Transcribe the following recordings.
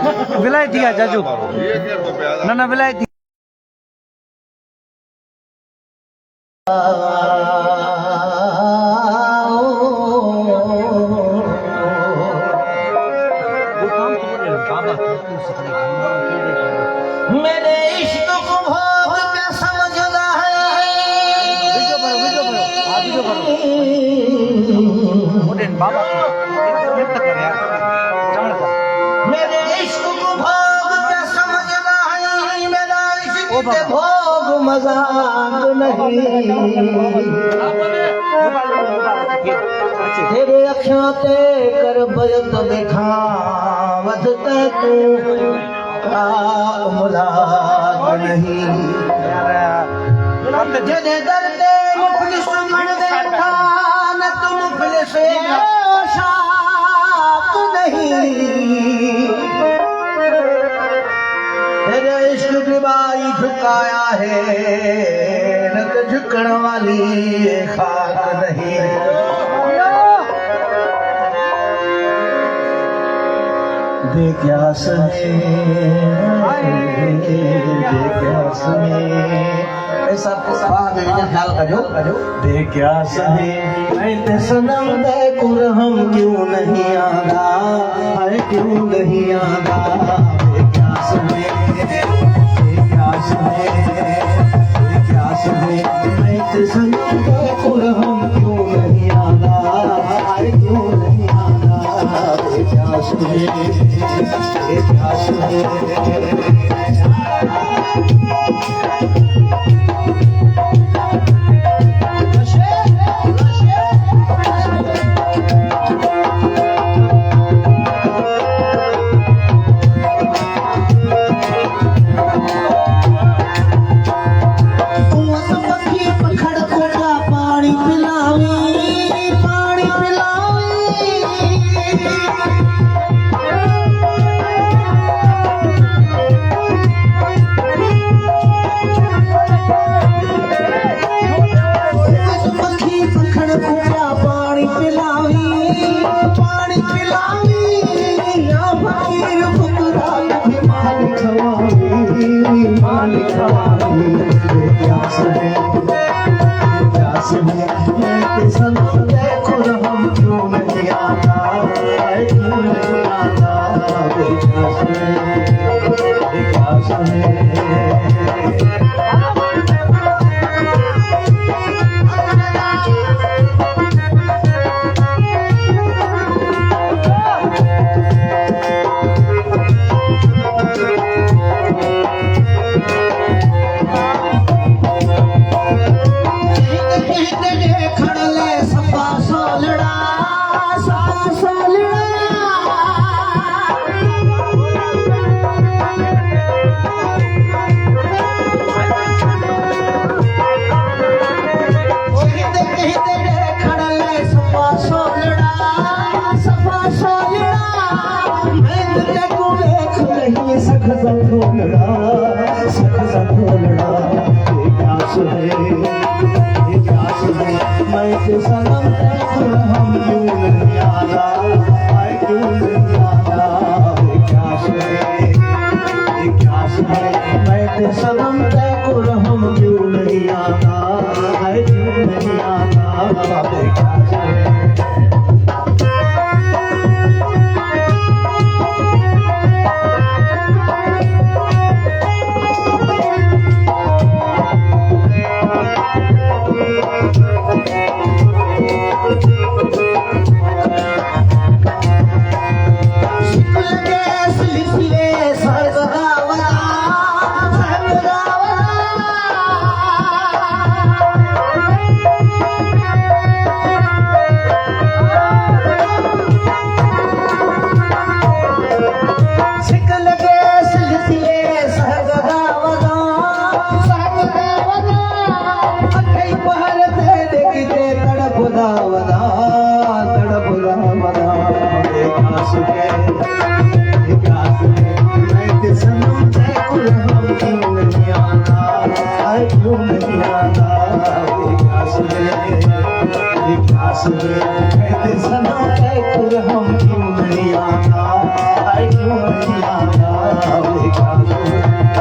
विलायती का चाचू ना ना विलायती मेरे इश्क को भोग क्या समझना है मेरे इश्क को भोग क्या समझना है मेरा इश्क के भोग मजाक नहीं तेरे अखियां ते कर बयत दिखावत ते तू मुलाद नहीं जने दर्दे मुफलिस मन देखा न तुम मुफलिस शाक नहीं तेरे इश्क की बाई झुकाया है न तो झुकण वाली खाक नहीं दे क्या सहे ऐसा ख्याल करो दे क्या सहे मैं सनम दे कुर हम क्यों नहीं आगा है क्यों नहीं आगा दे क्या सहे मैं सनम दे कुर हम क्यों नहीं आगा है क्यों नहीं आगा दे क्या सहे सनम दे कुर हम क्यों नहीं आना है क्यों नहीं आना नहीं आता वे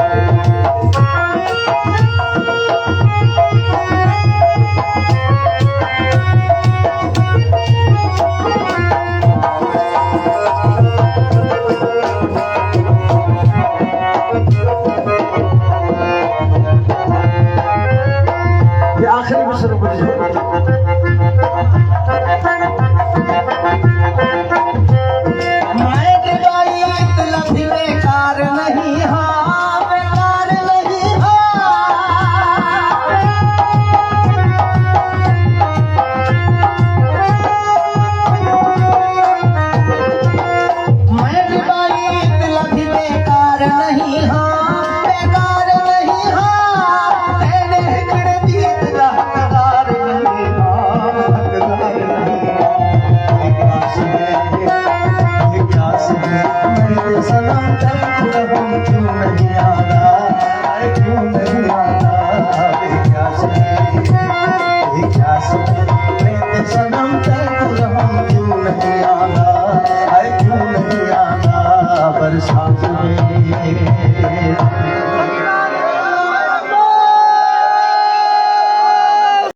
क्या आखिरी में शुरू कर मैं दिवाई लभी बेकार नहीं हाँ बेकार नहीं मैं दिवाई लभी बेकार नहीं हाँ बेकार नहीं हाँ तेरे हिकड़े जीत दा हकदार नहीं हाँ हकदार नहीं प्यास है मेरे सनम तेरे हम क्यों नहीं आता क्यों नहीं आता प्यास है मेरे सनम तेरे हम क्यों नहीं आता क्यों नहीं आता बरसात